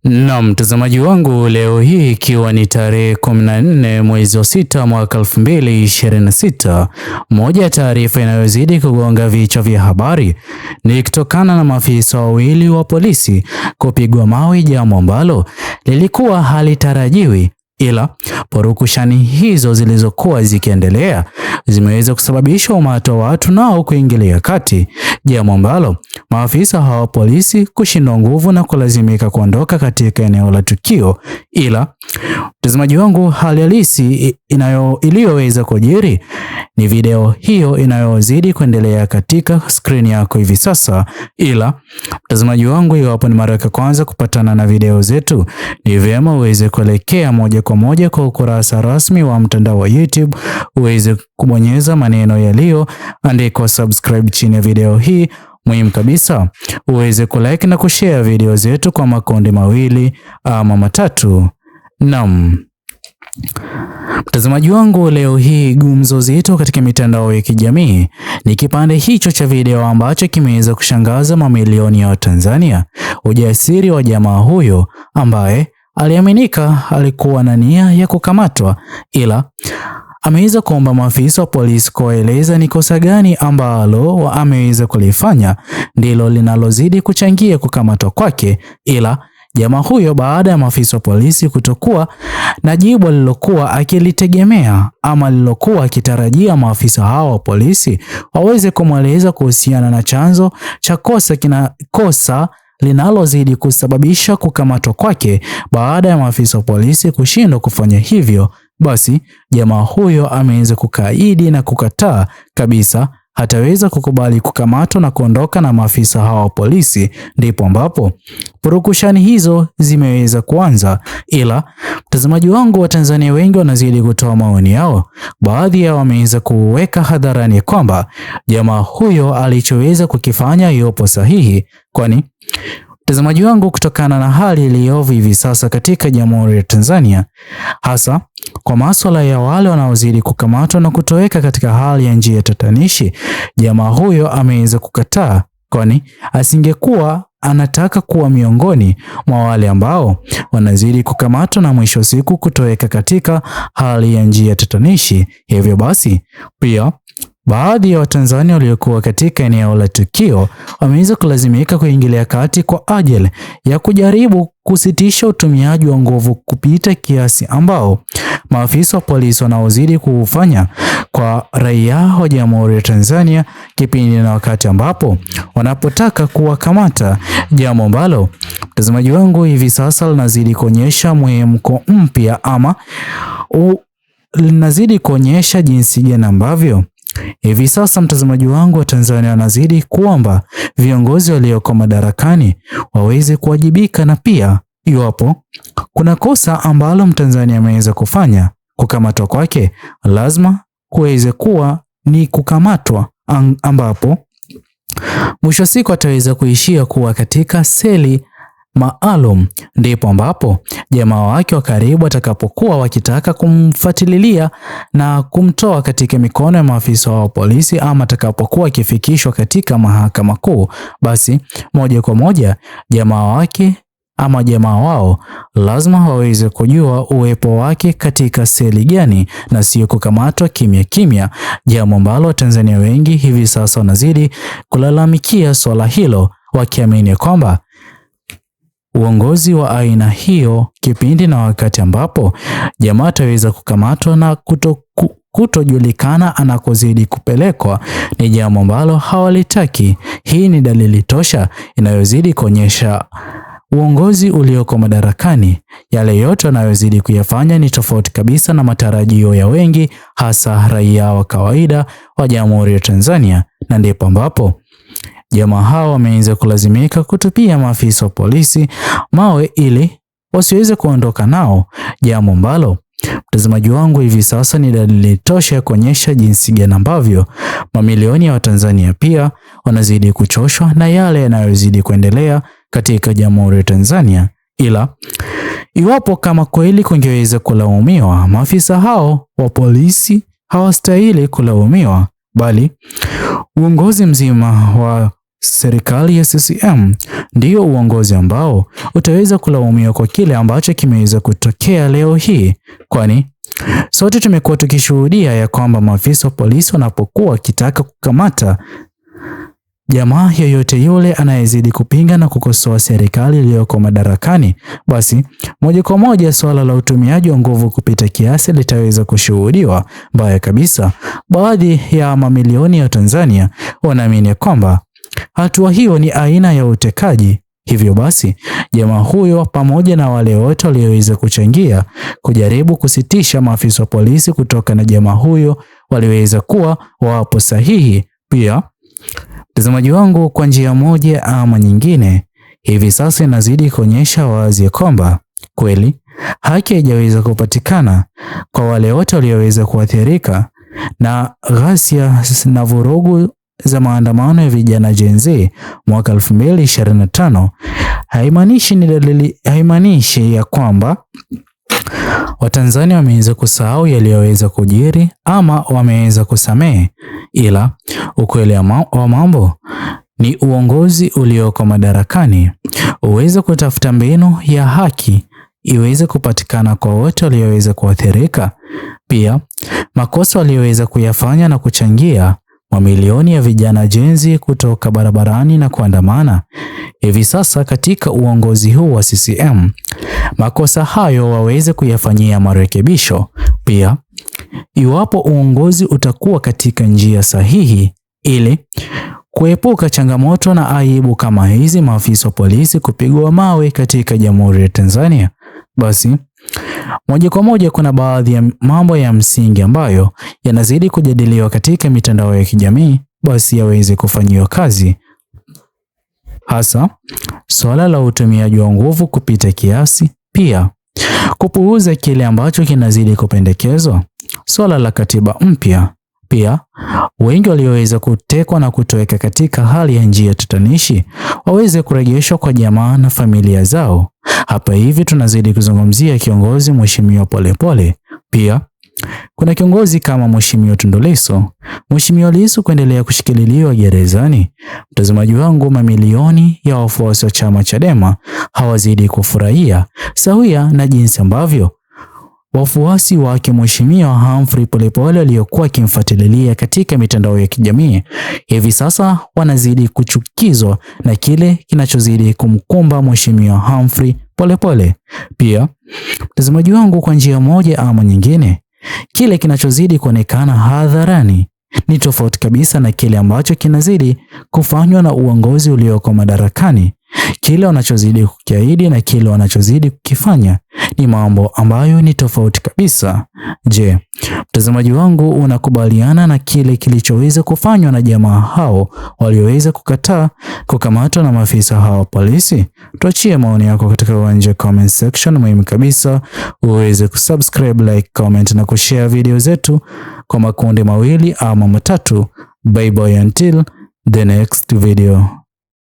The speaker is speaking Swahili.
Na mtazamaji wangu, leo hii ikiwa ni tarehe 14 mwezi wa 6 mwaka 2026, moja ya taarifa inayozidi kugonga vichwa vya habari ni kutokana na maafisa wawili wa polisi kupigwa mawe, jambo ambalo lilikuwa halitarajiwi, ila purukushani hizo zilizokuwa zikiendelea zimeweza kusababisha umati wa watu nao kuingilia kati, jambo ambalo maafisa hawa polisi kushindwa nguvu na kulazimika kuondoka katika eneo la tukio. Ila mtazamaji wangu, hali halisi iliyoweza kujiri ni video hiyo inayozidi kuendelea katika skrini yako hivi sasa. Ila mtazamaji wangu, iwapo ni mara ya kwanza kupatana na video zetu, ni vyema uweze kuelekea moja kwa moja kwa ukurasa rasmi wa mtandao wa YouTube, uweze kubonyeza maneno yaliyoandikwa subscribe chini ya video hii. Muhimu kabisa uweze kulike na kushare video zetu kwa makundi mawili ama matatu. Naam, mtazamaji wangu, leo hii gumzo zito katika mitandao ya kijamii ni kipande hicho cha video ambacho kimeweza kushangaza mamilioni ya Watanzania. Ujasiri wa jamaa huyo ambaye aliaminika alikuwa na nia ya kukamatwa, ila ameweza kuomba maafisa wa polisi kueleza ni kosa gani ambalo ameweza kulifanya ndilo linalozidi kuchangia kukamatwa kwake. Ila jamaa huyo, baada ya maafisa wa polisi kutokuwa na jibu alilokuwa akilitegemea ama lilokuwa akitarajia maafisa hao wa polisi waweze kumweleza kuhusiana na chanzo cha kosa linalozidi kusababisha kukamatwa kwake, baada ya maafisa wa polisi kushindwa kufanya hivyo, basi jamaa huyo ameweza kukaidi na kukataa kabisa hataweza kukubali kukamatwa na kuondoka na maafisa hawa wa polisi. Ndipo ambapo purukushani hizo zimeweza kuanza. Ila mtazamaji wangu, wa Tanzania wengi wanazidi kutoa maoni yao. Baadhi yao wameweza kuweka hadharani kwamba jamaa huyo alichoweza kukifanya yupo sahihi, kwani mtazamaji wangu, kutokana na hali iliyovu hivi sasa katika Jamhuri ya Tanzania, hasa kwa masuala ya wale wanaozidi kukamatwa na kutoweka katika hali ya njia tatanishi, jamaa huyo ameweza kukataa, kwani asingekuwa anataka kuwa miongoni mwa wale ambao wanazidi kukamatwa na mwisho siku kutoweka katika hali ya njia tatanishi. Hivyo basi pia baadhi ya Watanzania waliokuwa katika eneo la tukio wameweza kulazimika kuingilia kati kwa ajili ya kujaribu kusitisha utumiaji wa nguvu kupita kiasi ambao maafisa wa polisi wanaozidi kuufanya kwa raia wa Jamhuri ya Tanzania kipindi na wakati ambapo wanapotaka kuwakamata, jambo ambalo mtazamaji wangu hivi sasa linazidi kuonyesha mwemko mpya ama linazidi kuonyesha jinsi gani ambavyo hivi sasa mtazamaji wangu wa Tanzania wanazidi kuomba viongozi walioko madarakani waweze kuwajibika, na pia iwapo kuna kosa ambalo Mtanzania ameweza kufanya, kukamatwa kwake lazima kuweze kuwa ni kukamatwa ambapo mwisho siku ataweza kuishia kuwa katika seli maalum. Ndipo ambapo jamaa wake wa karibu atakapokuwa wakitaka kumfuatilia na kumtoa katika mikono ya maafisa wa polisi, ama atakapokuwa akifikishwa katika mahakama kuu, basi moja kwa moja jamaa wake ama jamaa wao lazima waweze kujua uwepo wake katika seli gani na sio kukamatwa kimya kimya, jambo ambalo Tanzania wengi hivi sasa wanazidi kulalamikia swala hilo, wakiamini kwamba uongozi wa aina hiyo kipindi na wakati ambapo jamaa ataweza kukamatwa na kutojulikana anakozidi kupelekwa ni jambo ambalo hawalitaki. Hii ni dalili tosha inayozidi kuonyesha uongozi ulioko madarakani, yale yote wanayozidi kuyafanya ni tofauti kabisa na matarajio ya wengi, hasa raia wa kawaida wa Jamhuri ya Tanzania. Na ndipo ambapo jamaa hao wameanza kulazimika kutupia maafisa wa polisi mawe ili wasiweze kuondoka nao, jambo ambalo Mtazamaji wangu, hivi sasa ni dalili tosha ya kuonyesha jinsi gani ambavyo mamilioni ya Watanzania pia wanazidi kuchoshwa na yale yanayozidi kuendelea katika Jamhuri ya Tanzania. Ila iwapo kama kweli kungeweza kulaumiwa, maafisa hao wa polisi hawastahili kulaumiwa, bali uongozi mzima wa serikali ya CCM ndio uongozi ambao utaweza kulaumiwa kwa kile ambacho kimeweza kutokea leo hii, kwani sote tumekuwa tukishuhudia ya kwamba maafisa wa polisi wanapokuwa wakitaka kukamata jamaa yoyote yule anayezidi kupinga na kukosoa serikali iliyoko madarakani, basi moja kwa moja swala la utumiaji wa nguvu kupita kiasi litaweza kushuhudiwa. Mbaya kabisa, baadhi ya mamilioni ya Tanzania wanaamini kwamba hatua hiyo ni aina ya utekaji. Hivyo basi jamaa huyo pamoja na wale wote walioweza kuchangia kujaribu kusitisha maafisa wa polisi kutoka na jamaa huyo waliweza kuwa wapo sahihi. Pia mtazamaji wangu, kwa njia moja ama nyingine, hivi sasa inazidi kuonyesha wazi kwamba kweli haki haijaweza kupatikana kwa wale wote walioweza kuathirika na ghasia na vurugu za maandamano ya vijana Gen Z mwaka 2025. Haimaanishi ya kwamba Watanzania wameweza kusahau yaliyoweza kujiri ama wameweza kusamehe, ila ukweli wa mambo ni uongozi ulioko madarakani uweze kutafuta mbinu ya haki iweze kupatikana kwa wote walioweza kuathirika. Pia makosa walioweza kuyafanya na kuchangia mamilioni ya vijana Gen Z kutoka barabarani na kuandamana hivi sasa katika uongozi huu wa CCM, makosa hayo waweze kuyafanyia marekebisho. Pia iwapo uongozi utakuwa katika njia sahihi ili kuepuka changamoto na aibu kama hizi, maafisa wa polisi kupigwa mawe katika Jamhuri ya Tanzania, basi moja kwa moja kuna baadhi ya mambo ya msingi ambayo yanazidi kujadiliwa katika mitandao ya kijamii basi yaweze kufanyiwa kazi, hasa swala la utumiaji wa nguvu kupita kiasi, pia kupuuza kile ambacho kinazidi kupendekezwa, swala la katiba mpya, pia wengi walioweza kutekwa na kutoweka katika hali ya njia tatanishi waweze kurejeshwa kwa jamaa na familia zao. Hapa hivi tunazidi kuzungumzia kiongozi Mheshimiwa Polepole. Pia kuna kiongozi kama Mheshimiwa Tundu Lissu. Mheshimiwa Lissu kuendelea kushikililiwa gerezani. Mtazamaji wangu, mamilioni ya wafuasi wa chama Chadema hawazidi kufurahia sawia na jinsi ambavyo wafuasi wake Mheshimiwa Humphrey Polepole waliokuwa kimfuatilia katika mitandao ya kijamii hivi sasa wanazidi kuchukizwa na kile kinachozidi kumkumba Mheshimiwa Humphrey Polepole. Pia mtazamaji wangu, kwa njia moja ama nyingine, kile kinachozidi kuonekana hadharani ni tofauti kabisa na kile ambacho kinazidi kufanywa na uongozi ulioko madarakani. Kile wanachozidi kukiahidi na kile wanachozidi kukifanya ni mambo ambayo ni tofauti kabisa. Je, mtazamaji wangu, unakubaliana na kile kilichoweza kufanywa na jamaa hao walioweza kukataa kukamatwa na maafisa hao polisi? Tuachie maoni yako katika uwanja comment section. Muhimu kabisa uweze kusubscribe, like, comment na kushare video zetu kwa makundi mawili ama matatu. Bye bye until the next video.